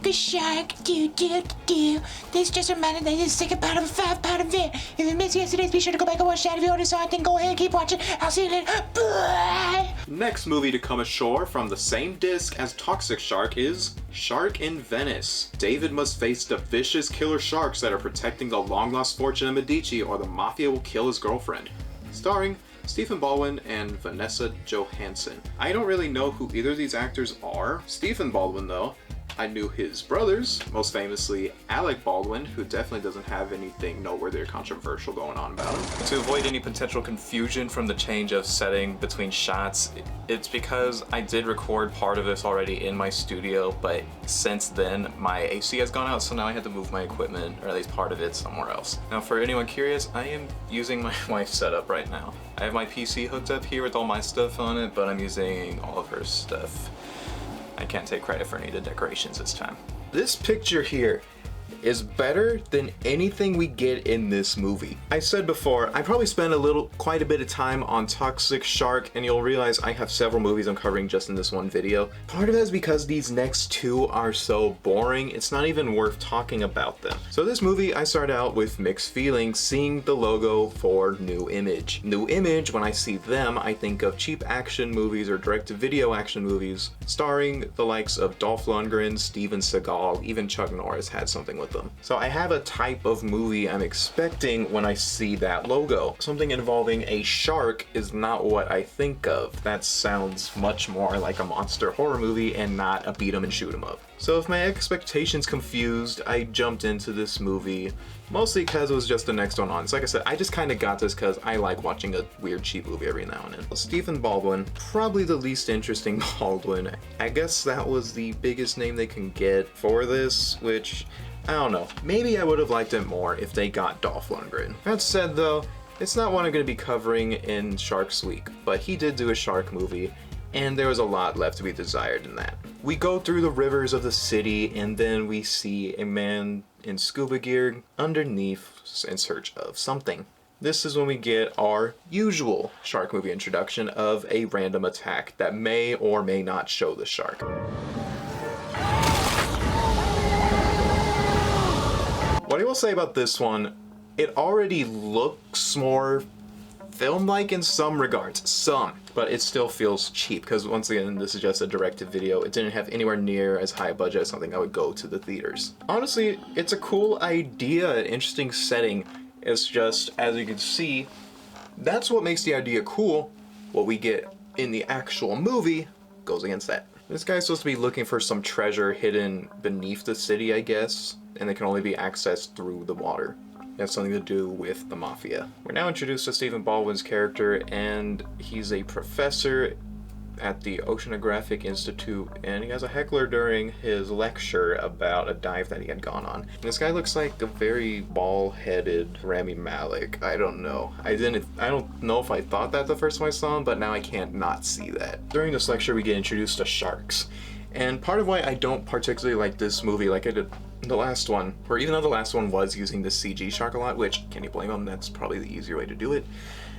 a shark. Do. This just reminded me to take a pound of a 5-pound event. If you missed yesterday's, be sure to go back and watch that. If you already saw it, then go ahead and keep watching. I'll see you later. Bye! Next movie to come ashore from the same disc as Toxic Shark is Shark in Venice. David must face the vicious killer sharks that are protecting the long-lost fortune of Medici, or the Mafia will kill his girlfriend. Starring Stephen Baldwin and Vanessa Johansson. I don't really know who either of these actors are. Stephen Baldwin, though, I knew his brothers, most famously Alec Baldwin, who definitely doesn't have anything noteworthy or controversial going on about him. To avoid any potential confusion from the change of setting between shots, it's because I did record part of this already in my studio, but since then my AC has gone out, so now I had to move my equipment, or at least part of it, somewhere else. Now for anyone curious, I am using my wife's setup right now. I have my PC hooked up here with all my stuff on it, but I'm using all of her stuff. I can't take credit for any of the decorations this time. This picture here is better than anything we get in this movie. I said before, I probably spent quite a bit of time on Toxic Shark, and you'll realize I have several movies I'm covering just in this one video. Part of that is because these next two are so boring, it's not even worth talking about them. So this movie, I start out with mixed feelings seeing the logo for New Image. New Image, when I see them, I think of cheap action movies or direct-to-video action movies starring the likes of Dolph Lundgren, Steven Seagal, even Chuck Norris had something with them. So I have a type of movie I'm expecting when I see that logo. Something involving a shark is not what I think of. That sounds much more like a monster horror movie and not a beat 'em and shoot 'em up. So if my expectations confused, I jumped into this movie mostly because it was just the next one on. So like I said, I just kind of got this because I like watching a weird cheap movie every now and then. Stephen Baldwin, probably the least interesting Baldwin. I guess that was the biggest name they can get for this, which I don't know. Maybe I would have liked it more if they got Dolph Lundgren. That said though, it's not one I'm going to be covering in Sharks Week, but he did do a shark movie, and there was a lot left to be desired in that. We go through the rivers of the city, and then we see a man in scuba gear underneath in search of something. This is when we get our usual shark movie introduction of a random attack that may or may not show the shark. What I will say about this one, it already looks more film-like in some regards, but it still feels cheap because once again, this is just a direct-to-video. It didn't have anywhere near as high a budget as something I would go to the theaters. Honestly, it's a cool idea, an interesting setting. It's just, as you can see, that's what makes the idea cool. What we get in the actual movie goes against that. This guy's supposed to be looking for some treasure hidden beneath the city, I guess, and it can only be accessed through the water. It has something to do with the Mafia. We're now introduced to Stephen Baldwin's character, and he's a professor at the Oceanographic Institute, and he has a heckler during his lecture about a dive that he had gone on. And this guy looks like a very bald-headed Rami Malek. I don't know. I don't know if I thought that the first time I saw him, but now I can't not see that. During this lecture, we get introduced to sharks. And part of why I don't particularly like this movie, like I did the last one, or even though the last one was using the CG shark a lot, which, can you blame them? That's probably the easier way to do it,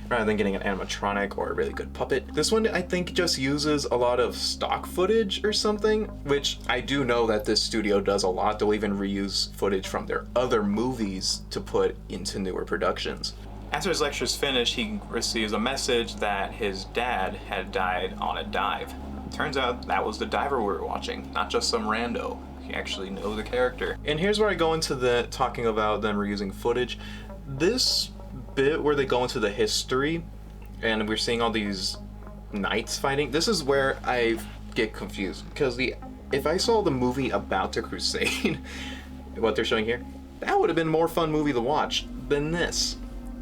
rather than getting an animatronic or a really good puppet. This one, I think, just uses a lot of stock footage or something, which I do know that this studio does a lot. They'll even reuse footage from their other movies to put into newer productions. After his lecture's finished, he receives a message that his dad had died on a dive. Turns out that was the diver we were watching, not just some rando. He actually knows the character. And here's where I go into the talking about them reusing footage. This bit where they go into the history and we're seeing all these knights fighting, this is where I get confused, because if I saw the movie about the crusade, what they're showing here, that would have been a more fun movie to watch than this,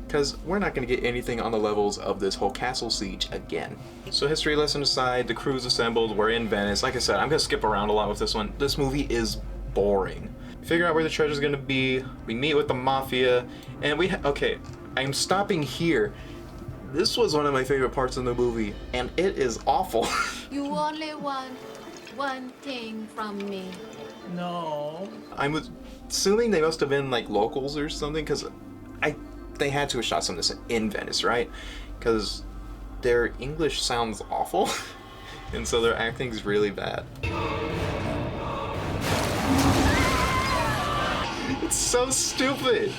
because we're not going to get anything on the levels of this whole castle siege again. So history lesson aside, the crew's assembled, we're in Venice. Like I said, I'm going to skip around a lot with this one. This movie is boring. Figure out where the treasure's going to be, we meet with the Mafia, and okay, I'm stopping here. This was one of my favorite parts of the movie, and it is awful. You only want one thing from me. No. I'm assuming they must have been like locals or something, because they had to have shot some of this in Venice, right? Because their English sounds awful, and so their acting's really bad. It's so stupid.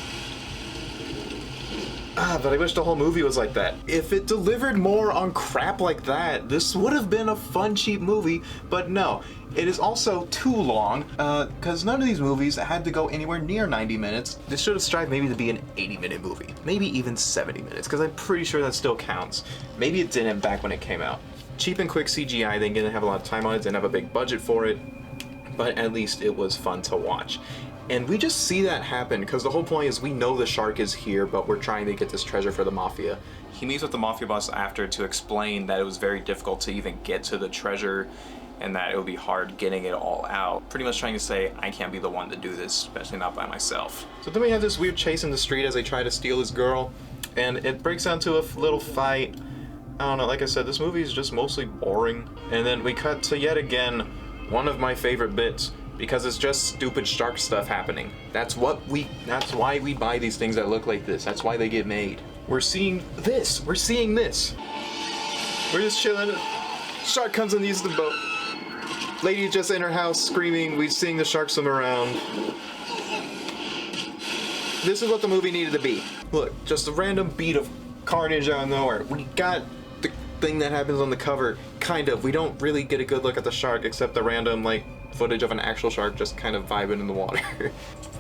But I wish the whole movie was like that. If it delivered more on crap like that, this would have been a fun, cheap movie, but no. It is also too long, because none of these movies had to go anywhere near 90 minutes. This should have strived maybe to be an 80-minute movie. Maybe even 70 minutes, because I'm pretty sure that still counts. Maybe it didn't back when it came out. Cheap and quick CGI, they didn't have a lot of time on it, didn't have a big budget for it, but at least it was fun to watch. And we just see that happen, because the whole point is we know the shark is here, but we're trying to get this treasure for the Mafia. He meets with the Mafia boss after to explain that it was very difficult to even get to the treasure, and that it would be hard getting it all out. Pretty much trying to say, I can't be the one to do this, especially not by myself. So then we have this weird chase in the street as they try to steal his girl, and it breaks down to a little fight. I don't know, like I said, this movie is just mostly boring. And then we cut to yet again, one of my favorite bits, because it's just stupid shark stuff happening. That's why we buy these things that look like this. That's why they get made. We're seeing this. We're seeing this. We're just chilling. Shark comes and uses the boat. Lady just in her house screaming. We're seeing the shark swim around. This is what the movie needed to be. Look, just a random beat of carnage out of nowhere. We got the thing that happens on the cover, kind of. We don't really get a good look at the shark, except the random, like, footage of an actual shark just kind of vibing in the water.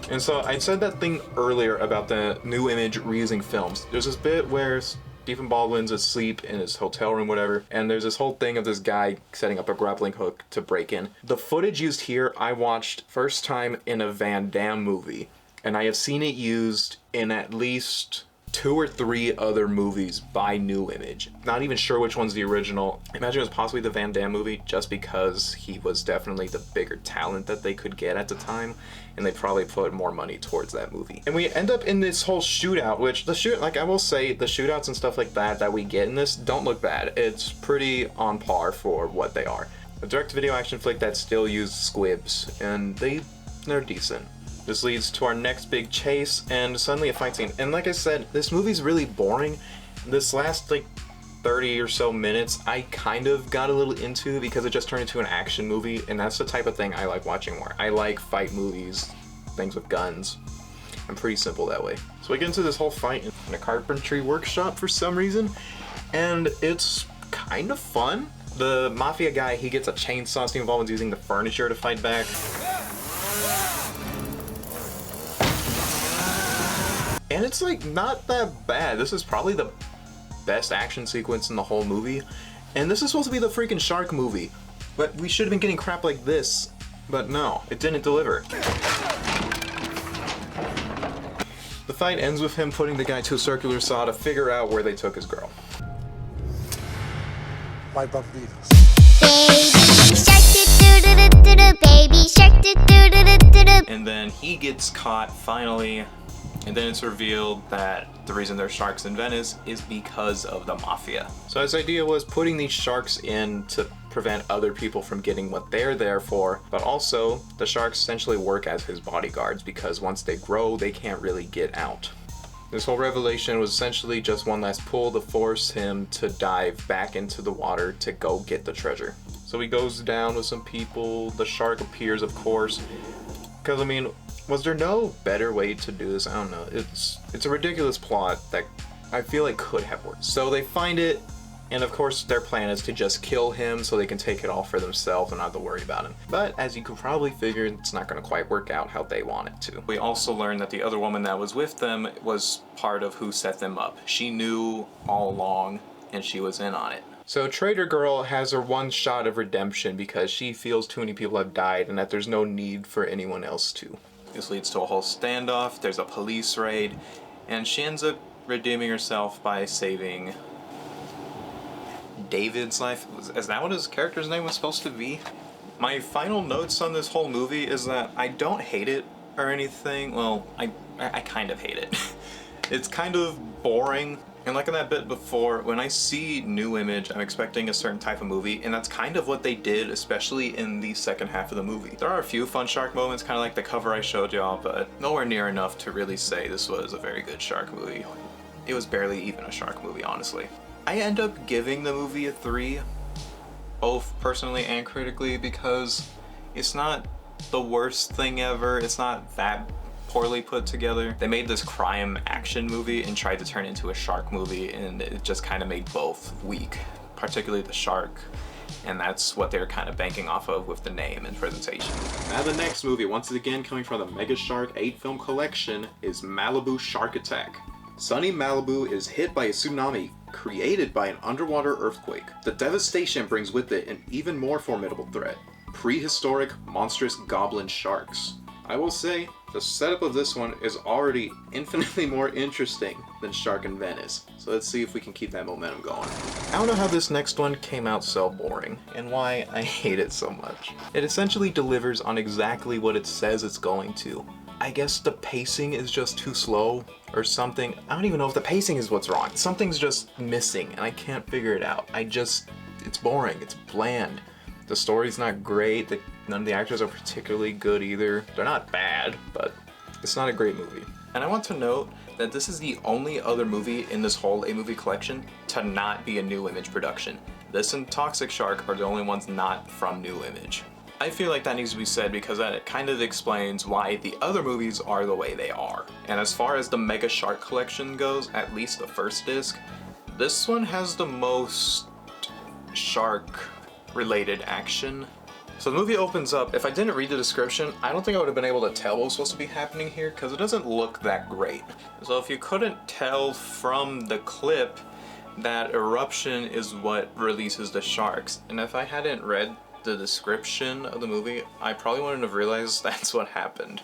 And so I said that thing earlier about the new image reusing films. There's this bit where Stephen Baldwin's asleep in his hotel room, whatever, and there's this whole thing of this guy setting up a grappling hook to break in. The footage used here, I watched first time in a Van Damme movie, and I have seen it used in at least 2 or 3 other movies by New Image. Not even sure which one's the original. I imagine it was possibly the Van Damme movie, just because he was definitely the bigger talent that they could get at the time, and they probably put more money towards that movie. And we end up in this whole shootout, which like I will say, the shootouts and stuff like that we get in this don't look bad. It's pretty on par for what they are. A direct-to-video action flick that still used squibs, and they're decent. This leads to our next big chase, and suddenly a fight scene. And like I said, this movie's really boring. This last, like, 30 or so minutes, I kind of got a little into because it just turned into an action movie, and that's the type of thing I like watching more. I like fight movies, things with guns. I'm pretty simple that way. So we get into this whole fight in a carpentry workshop for some reason, and it's kind of fun. The Mafia guy, he gets a chainsaw. Stephen Baldwin's using the furniture to fight back. And it's like not that bad. This is probably the best action sequence in the whole movie. And this is supposed to be the freaking shark movie. But we should have been getting crap like this. But no, it didn't deliver. The fight ends with him putting the guy to a circular saw to figure out where they took his girl. My Barbados. Baby shark, And then he gets caught finally. And then it's revealed that the reason there's sharks in Venice is because of the Mafia. So his idea was putting these sharks in to prevent other people from getting what they're there for, but also the sharks essentially work as his bodyguards because once they grow, they can't really get out. This whole revelation was essentially just one last pull to force him to dive back into the water to go get the treasure. So he goes down with some people, the shark appears, of course, because I mean, was there no better way to do this? I don't know. It's a ridiculous plot that I feel like could have worked. So they find it, and of course their plan is to just kill him so they can take it all for themselves and not have to worry about him. But as you can probably figure, it's not going to quite work out how they want it to. We also learned that the other woman that was with them was part of who set them up. She knew all along, and she was in on it. So Trader Girl has her one shot of redemption because she feels too many people have died and that there's no need for anyone else to. This leads to a whole standoff, there's a police raid, and she ends up redeeming herself by saving David's life. Is that what his character's name was supposed to be? My final notes on this whole movie is that I don't hate it or anything. Well, I kind of hate it. It's kind of boring. And like in that bit before, when I see New Image, I'm expecting a certain type of movie, and that's kind of what they did, especially in the second half of the movie. There are a few fun shark moments, kind of like the cover I showed y'all, but nowhere near enough to really say this was a very good shark movie. It was barely even a shark movie, honestly. I end up giving the movie a 3, both personally and critically, because it's not the worst thing ever. It's not that poorly put together. They made this crime action movie and tried to turn it into a shark movie, and it just kind of made both weak, particularly the shark. And that's what they're kind of banking off of with the name and presentation. Now the next movie, once again coming from the Meg-A-Shark 8-film collection, is Malibu Shark Attack. Sunny Malibu is hit by a tsunami created by an underwater earthquake. The devastation brings with it an even more formidable threat: prehistoric, monstrous goblin sharks. I will say, the setup of this one is already infinitely more interesting than Shark in Venice. So let's see if we can keep that momentum going. I don't know how this next one came out so boring, and why I hate it so much. It essentially delivers on exactly what it says it's going to. I guess the pacing is just too slow or something. I don't even know if the pacing is what's wrong. Something's just missing and I can't figure it out. It's boring, it's bland. The story's not great, none of the actors are particularly good either. They're not bad, but it's not a great movie. And I want to note that this is the only other movie in this whole A-movie collection to not be a New Image production. This and Toxic Shark are the only ones not from New Image. I feel like that needs to be said because that kind of explains why the other movies are the way they are. And as far as the Meg-A-Shark collection goes, at least the first disc, this one has the most shark-related action. So the movie opens up. If I didn't read the description, I don't think I would have been able to tell what was supposed to be happening here because it doesn't look that great. So if you couldn't tell from the clip, that eruption is what releases the sharks. And if I hadn't read the description of the movie, I probably wouldn't have realized that's what happened.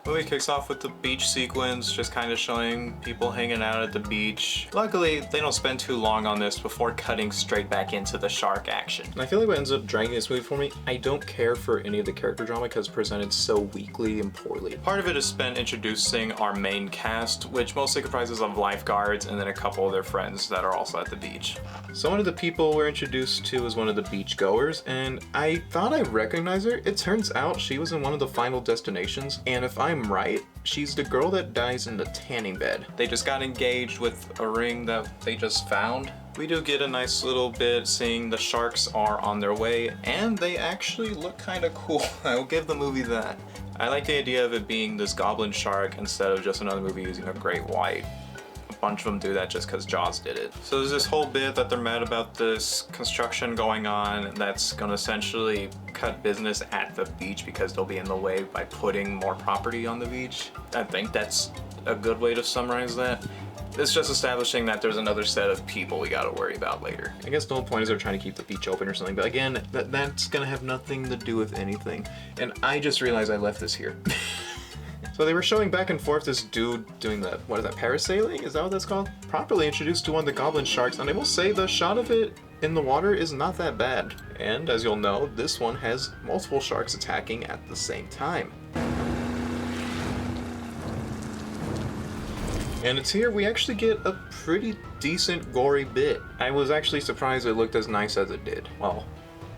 The movie kicks off with the beach sequence, just kind of showing people hanging out at the beach. Luckily, they don't spend too long on this before cutting straight back into the shark action. And I feel like what ends up dragging this movie for me, I don't care for any of the character drama because it's presented so weakly and poorly. Part of it is spent introducing our main cast, which mostly comprises of lifeguards and then a couple of their friends that are also at the beach. So one of the people we're introduced to is one of the beach goers, and I thought I recognized her. It turns out she was in one of the Final Destinations, and if I'm right, she's the girl that dies in the tanning bed. They just got engaged with a ring that they just found. We do get a nice little bit seeing the sharks are on their way, and they actually look kind of cool. I will give the movie that. I like the idea of it being this goblin shark instead of just another movie using a great white. A bunch of them do that just because Jaws did it. So there's this whole bit that they're mad about this construction going on that's gonna essentially cut business at the beach because they'll be in the way by putting more property on the beach. I think that's a good way to summarize that. It's just establishing that there's another set of people we gotta worry about later. I guess the whole point is they're trying to keep the beach open or something, but again, that's gonna have nothing to do with anything. And I just realized I left this here. So they were showing back and forth this dude doing the, what is that, parasailing? Is that what that's called? Properly introduced to one of the goblin sharks, and I will say the shot of it in the water is not that bad. And as you'll know, this one has multiple sharks attacking at the same time. And it's here we actually get a pretty decent gory bit. I was actually surprised it looked as nice as it did. Well,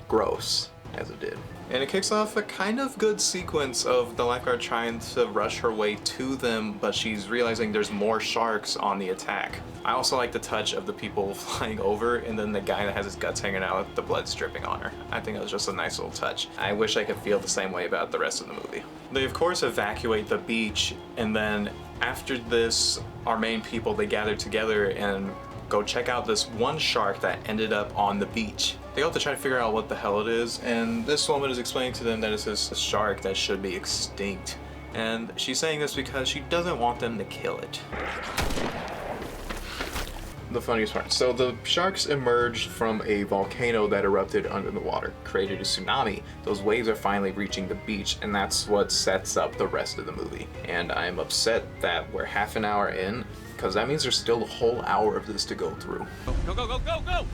gross as it did. And it kicks off a kind of good sequence of the lifeguard trying to rush her way to them, but she's realizing there's more sharks on the attack. I also like the touch of the people flying over and then the guy that has his guts hanging out with the blood dripping on her. I think it was just a nice little touch. I wish I could feel the same way about the rest of the movie. They of course evacuate the beach, and then after this, our main people, they gather together and go check out this one shark that ended up on the beach. They have to try to figure out what the hell it is, and this woman is explaining to them that it's this shark that should be extinct. And she's saying this because she doesn't want them to kill it. The funniest part. So the sharks emerged from a volcano that erupted under the water, created a tsunami. Those waves are finally reaching the beach, and that's what sets up the rest of the movie. And I'm upset that we're half an hour in, because that means there's still a whole hour of this to go through. Go, go, go, go, go!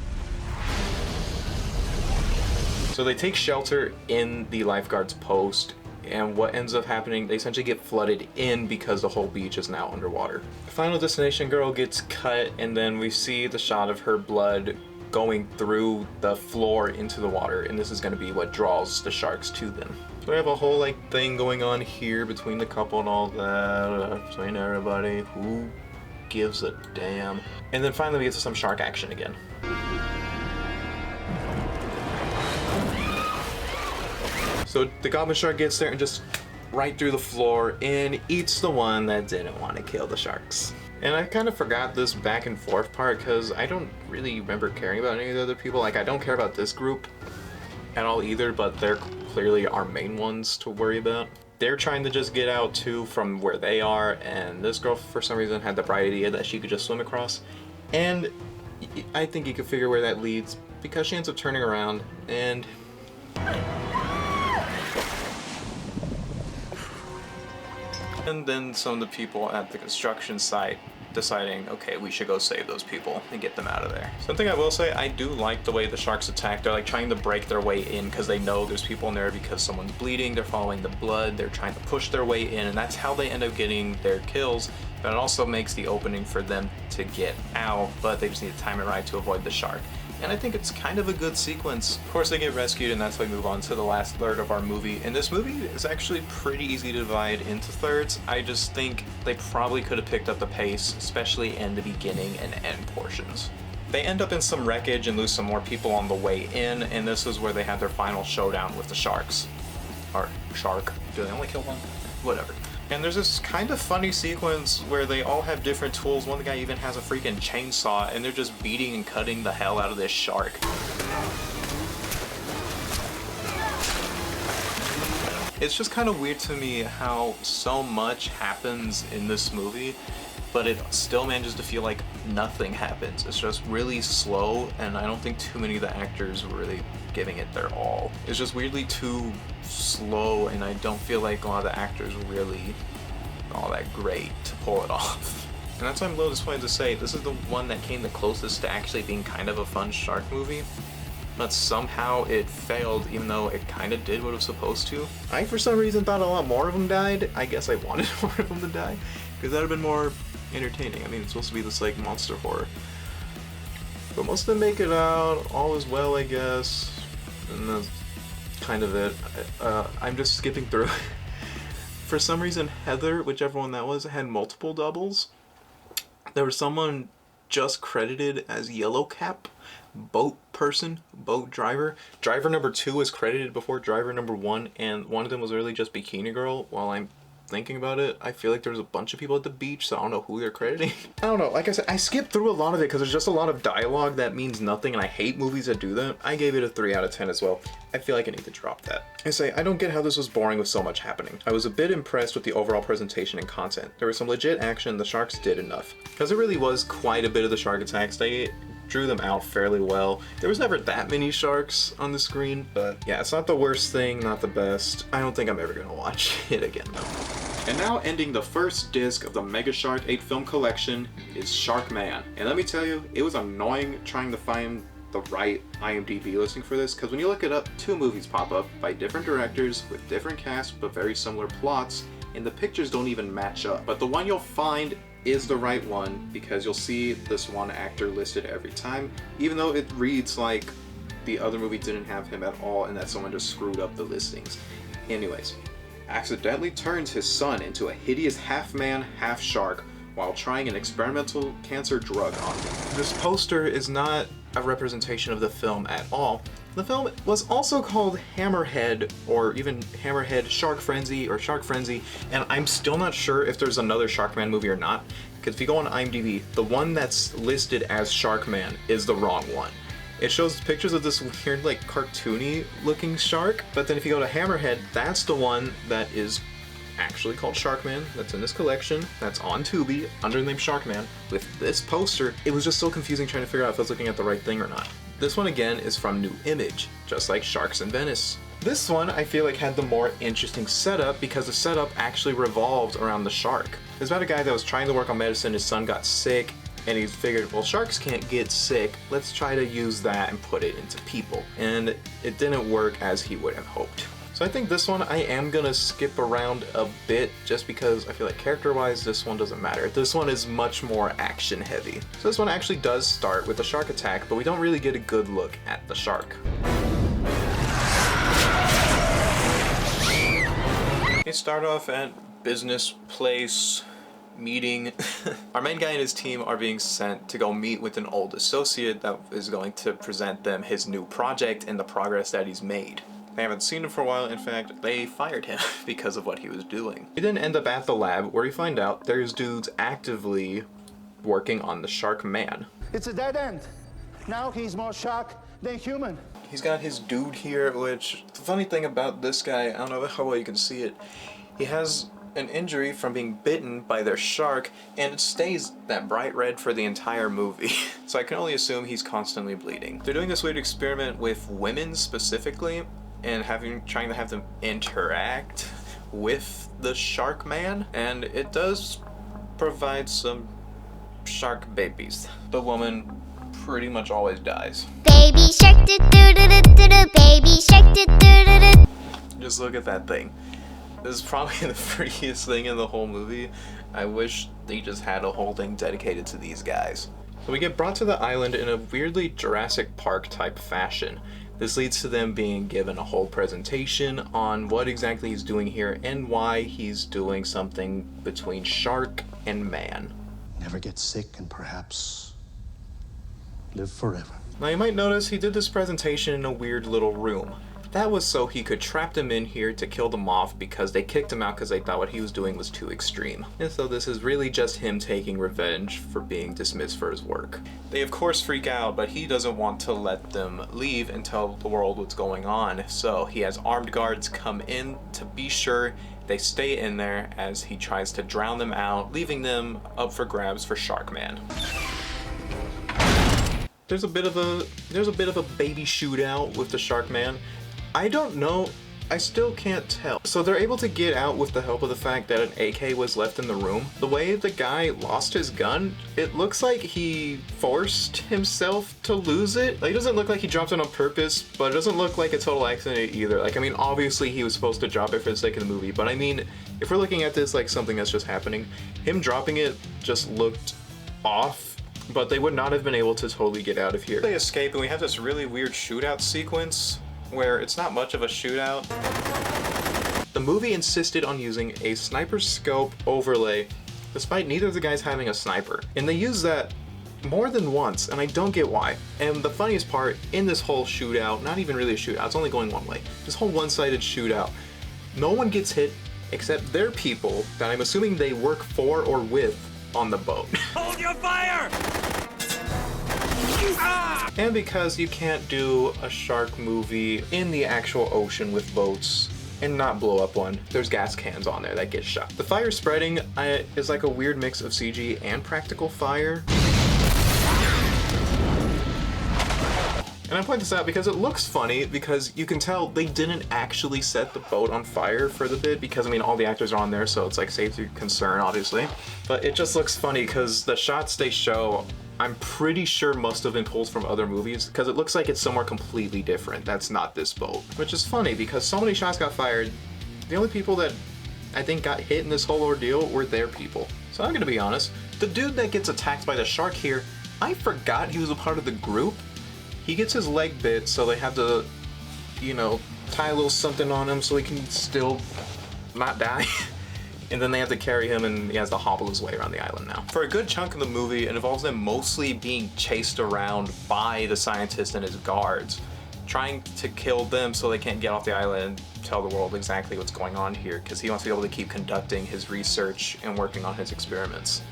So they take shelter in the lifeguard's post, and what ends up happening, they essentially get flooded in because the whole beach is now underwater. The Final Destination girl gets cut, and then we see the shot of her blood going through the floor into the water, and this is going to be what draws the sharks to them. So we have a whole thing going on here between the couple and all that, between everybody. Who gives a damn? And then finally we get to some shark action again. So the goblin shark gets there and just right through the floor and eats the one that didn't want to kill the sharks. And I kind of forgot this back and forth part because I don't really remember caring about any of the other people. Like, I don't care about this group at all either, but they're clearly our main ones to worry about. They're trying to just get out too from where they are, and this girl for some reason had the bright idea that she could just swim across. And I think you can figure where that leads because she ends up turning around and... And then some of the people at the construction site deciding, okay, we should go save those people and get them out of there. Something I will say, I do like the way the sharks attack. They're like trying to break their way in because they know there's people in there because someone's bleeding, they're following the blood, they're trying to push their way in, and that's how they end up getting their kills. But it also makes the opening for them to get out, but they just need to time it right to avoid the shark. And I think it's kind of a good sequence. Of course, they get rescued, and that's why we move on to the last third of our movie. And this movie is actually pretty easy to divide into thirds. I just think they probably could have picked up the pace, especially in the beginning and end portions. They end up in some wreckage and lose some more people on the way in, and this is where they had their final showdown with the sharks. Or shark. Do they only kill one? Whatever. And there's this kind of funny sequence where they all have different tools. One guy even has a freaking chainsaw, and they're just beating and cutting the hell out of this shark. It's just kind of weird to me how so much happens in this movie, but it still manages to feel like nothing happens. It's just really slow, and I don't think too many of the actors were really giving it their all. It's just weirdly too slow, and I don't feel like a lot of the actors were really all that great to pull it off. And that's why I'm a little disappointed to say this is the one that came the closest to actually being kind of a fun shark movie. But somehow it failed, even though it kind of did what it was supposed to. I, for some reason, thought a lot more of them died. I guess I wanted more of them to die, because that would have been more entertaining. I mean, it's supposed to be this, like, monster horror. But most of them make it out, all is well, I guess. And that's kind of it. I'm just skipping through. For some reason, Heather, whichever one that was, had multiple doubles. There was someone just credited as Yellow Cap, boat person, boat driver. Driver number 2 was credited before driver number 1, and one of them was really just Bikini Girl. While I'm thinking about it, I feel like there was a bunch of people at the beach, so I don't know who they're crediting. I don't know, like I said, I skipped through a lot of it because there's just a lot of dialogue that means nothing, and I hate movies that do that. I gave it a 3 out of 10 as well. I feel like I need to drop that. I don't get how this was boring with so much happening. I was a bit impressed with the overall presentation and content. There was some legit action, the sharks did enough. Because there really was quite a bit of the shark attacks. They drew them out fairly well. There was never that many sharks on the screen, but yeah, it's not the worst thing, not the best. I don't think I'm ever gonna watch it again though. And now ending the first disc of the Meg-A-Shark 8 film collection is Sharkman. And let me tell you, it was annoying trying to find the right IMDb listing for this, because when you look it up, 2 movies pop up by different directors with different casts but very similar plots, and the pictures don't even match up. But the one you'll find is the right one because you'll see this one actor listed every time, even though it reads like the other movie didn't have him at all and that someone just screwed up the listings. Anyways, accidentally turns his son into a hideous half-man, half-shark while trying an experimental cancer drug on him. This poster is not a representation of the film at all. The film was also called Hammerhead, or even Hammerhead Shark Frenzy or Shark Frenzy, and I'm still not sure if there's another Sharkman movie or not, because if you go on IMDb, the one that's listed as Sharkman is the wrong one. It shows pictures of this weird, like, cartoony looking shark, but then if you go to Hammerhead, that's the one that is actually called Sharkman, that's in this collection, that's on Tubi, under the name Sharkman, with this poster. It was just so confusing trying to figure out if I was looking at the right thing or not. This one again is from New Image, just like Sharks in Venice. This one I feel like had the more interesting setup because the setup actually revolved around the shark. It's about a guy that was trying to work on medicine, his son got sick, and he figured, well, sharks can't get sick, let's try to use that and put it into people. And it didn't work as he would have hoped. So I think this one I am gonna skip around a bit just because I feel like character-wise this one doesn't matter. This one is much more action heavy. So this one actually does start with a shark attack, but we don't really get a good look at the shark. They start off at business place, meeting. Our main guy and his team are being sent to go meet with an old associate that is going to present them his new project and the progress that he's made. They haven't seen him for a while. In fact, they fired him because of what he was doing. He then end up at the lab where we find out there's dudes actively working on the Sharkman. It's a dead end. Now he's more shark than human. He's got his dude here, which the funny thing about this guy, I don't know how well you can see it, he has an injury from being bitten by their shark, and it stays that bright red for the entire movie. So I can only assume he's constantly bleeding. They're doing this weird experiment with women specifically, and trying to have them interact with the Sharkman, and it does provide some shark babies. The woman pretty much always dies. Baby shark do do do do do do. Baby shark do do do do. Just look at that thing. This is probably the prettiest thing in the whole movie. I wish they just had a whole thing dedicated to these guys. So we get brought to the island in a weirdly Jurassic Park type fashion. This leads to them being given a whole presentation on what exactly he's doing here and why he's doing something between shark and man. Never get sick and perhaps live forever. Now you might notice he did this presentation in a weird little room. That was so he could trap them in here to kill them off because they kicked him out because they thought what he was doing was too extreme. And so this is really just him taking revenge for being dismissed for his work. They of course freak out, but he doesn't want to let them leave and tell the world what's going on. So he has armed guards come in to be sure they stay in there as he tries to drown them out, leaving them up for grabs for Sharkman. There's a bit of a baby shootout with the Sharkman. I don't know, I still can't tell. So they're able to get out with the help of the fact that an AK was left in the room. The way the guy lost his gun, it looks like he forced himself to lose it. Like, it doesn't look like he dropped it on purpose, but it doesn't look like a total accident either. Like, I mean, obviously he was supposed to drop it for the sake of the movie, but I mean, if we're looking at this like something that's just happening, him dropping it just looked off, but they would not have been able to totally get out of here. They escape and we have this really weird shootout sequence where it's not much of a shootout. The movie insisted on using a sniper scope overlay despite neither of the guys having a sniper. And they use that more than once, and I don't get why. And the funniest part in this whole shootout, not even really a shootout, it's only going one way, this whole one-sided shootout, no one gets hit except their people that I'm assuming they work for or with on the boat. Hold your fire! And because you can't do a shark movie in the actual ocean with boats and not blow up one, there's gas cans on there that get shot. The fire spreading is like a weird mix of CG and practical fire. And I point this out because it looks funny, because you can tell they didn't actually set the boat on fire for the bit, because I mean all the actors are on there, so it's like safety concern obviously. But it just looks funny because the shots they show, I'm pretty sure must have been pulled from other movies, because it looks like it's somewhere completely different. That's not this boat. Which is funny because so many shots got fired. The only people that I think got hit in this whole ordeal were their people. So I'm gonna be honest, the dude that gets attacked by the shark here, I forgot he was a part of the group. He gets his leg bit, so they have to, you know, tie a little something on him so he can still not die. And then they have to carry him and he has to hobble his way around the island now. For a good chunk of the movie, it involves them mostly being chased around by the scientist and his guards, trying to kill them so they can't get off the island and tell the world exactly what's going on here, because he wants to be able to keep conducting his research and working on his experiments.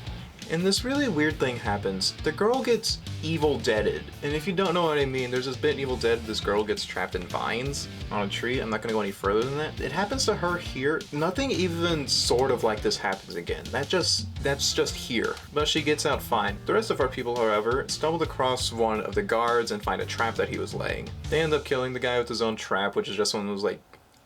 And this really weird thing happens. The girl gets Evil Deaded. And if you don't know what I mean, there's this bit in Evil Dead, this girl gets trapped in vines on a tree. I'm not gonna go any further than that. It happens to her here. Nothing even sort of like this happens again. That's just here. But she gets out fine. The rest of our people, however, stumbled across one of the guards and find a trap that he was laying. They end up killing the guy with his own trap, which is just one of those like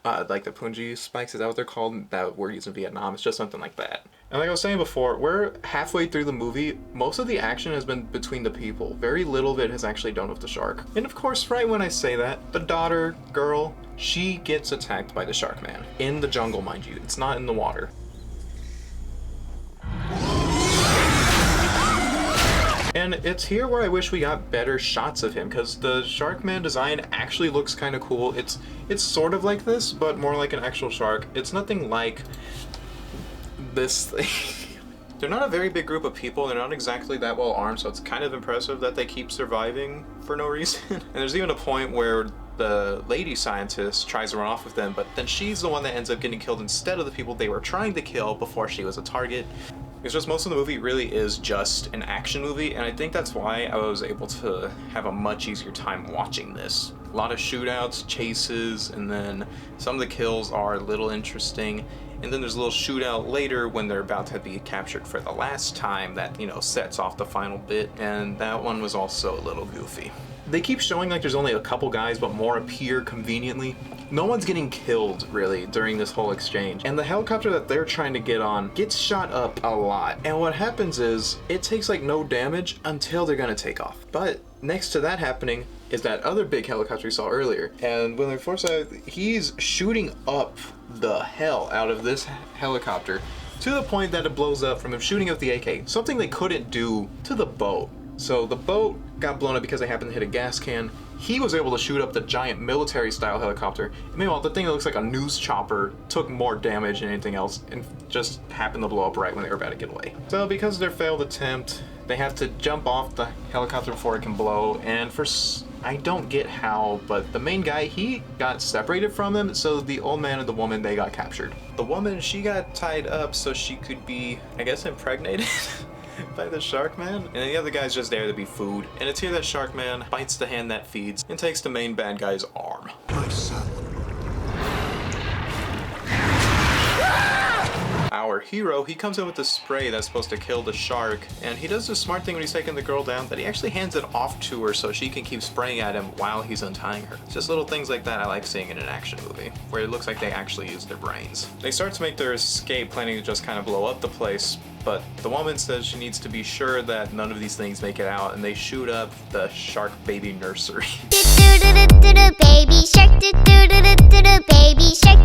the punji spikes, is that what they're called? That were used in Vietnam. It's just something like that. And like I was saying before, we're halfway through the movie. Most of the action has been between the people. Very little of it has actually done with the shark. And of course, right when I say that, the daughter, girl, she gets attacked by the Sharkman. In the jungle, mind you. It's not in the water. And it's here where I wish we got better shots of him, because the Sharkman design actually looks kind of cool. It's sort of like this, but more like an actual shark. It's nothing like this thing. They're not a very big group of people. They're not exactly that well armed, so it's kind of impressive that they keep surviving for no reason. And there's even a point where the lady scientist tries to run off with them, but then she's the one that ends up getting killed instead of the people they were trying to kill before she was a target. It's just most of the movie really is just an action movie, and I think that's why I was able to have a much easier time watching this. A lot of shootouts, chases, and then some of the kills are a little interesting. And then there's a little shootout later when they're about to be captured for the last time that, you know, sets off the final bit, and that one was also a little goofy. They keep showing like there's only a couple guys, but more appear conveniently. No one's getting killed really during this whole exchange, and the helicopter that they're trying to get on gets shot up a lot. And what happens is it takes like no damage until they're gonna take off. But next to that happening is that other big helicopter we saw earlier, and when they're forced out, he's shooting up the hell out of this helicopter to the point that it blows up from him shooting up the AK, something they couldn't do to the boat. So the boat got blown up because they happened to hit a gas can. He was able to shoot up the giant military style helicopter. Meanwhile, the thing that looks like a news chopper took more damage than anything else and just happened to blow up right when they were about to get away. So because of their failed attempt, they have to jump off the helicopter before it can blow, and I don't get how, but the main guy, he got separated from them, so the old man and the woman, they got captured. The woman, she got tied up so she could be, I guess, impregnated by the Sharkman, and the other guy's just there to be food. And it's here that Sharkman bites the hand that feeds and takes the main bad guy's arm. My son. Our hero, he comes in with the spray that's supposed to kill the shark, and he does this smart thing when he's taking the girl down that he actually hands it off to her so she can keep spraying at him while he's untying her. It's just little things like that I like seeing in an action movie, where it looks like they actually use their brains. They start to make their escape, planning to just kind of blow up the place, but the woman says she needs to be sure that none of these things make it out, and they shoot up the shark baby nursery. Baby shark, baby shark.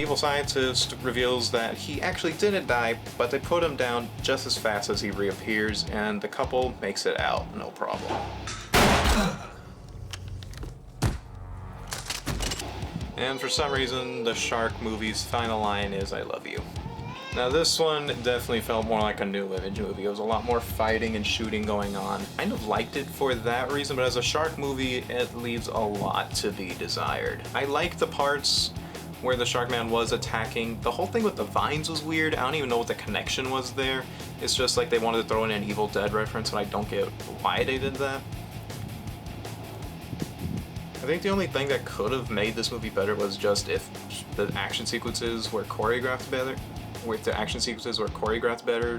Evil scientist reveals that he actually didn't die, but they put him down just as fast as he reappears, and the couple makes it out, no problem. And for some reason, the shark movie's final line is, "I love you." Now this one definitely felt more like a New Image movie. It was a lot more fighting and shooting going on. I kind of liked it for that reason, but as a shark movie, it leaves a lot to be desired. I liked the parts where the Sharkman was attacking. The whole thing with the vines was weird. I don't even know what the connection was there. It's just like they wanted to throw in an Evil Dead reference, and I don't get why they did that. I think the only thing that could have made this movie better was just if the action sequences were choreographed better.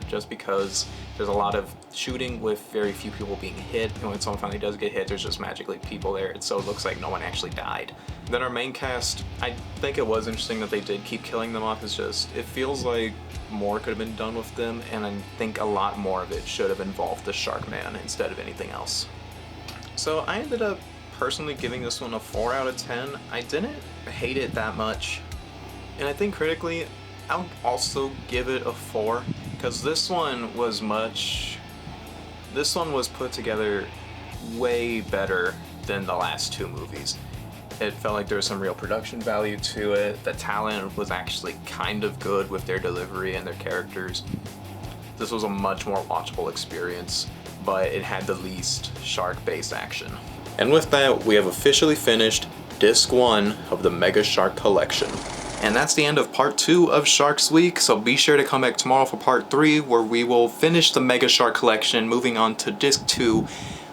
Just because there's a lot of shooting with very few people being hit, and when someone finally does get hit, there's just magically people there, so it looks like no one actually died. Then our main cast, I think it was interesting that they did keep killing them off. It's just, it feels like more could have been done with them, and I think a lot more of it should have involved the Sharkman instead of anything else. So I ended up personally giving this one a 4 out of 10. I didn't hate it that much, and I think critically, I'll also give it a 4, because this one was put together way better than the last two movies. It felt like there was some real production value to it. The talent was actually kind of good with their delivery and their characters. This was a much more watchable experience, but it had the least shark-based action. And with that, we have officially finished Disc 1 of the Meg-A-Shark collection. And that's the end of part 2 of Sharks Week, so be sure to come back tomorrow for part 3, where we will finish the Meg-A-Shark collection, moving on to Disc 2,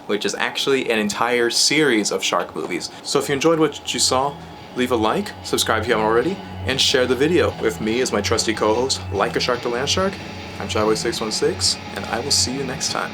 which is actually an entire series of shark movies. So if you enjoyed what you saw, leave a like, subscribe if you haven't already, and share the video. With me as my trusty co-host, Like a Shark to Land Shark, I'm Shyboy616, and I will see you next time.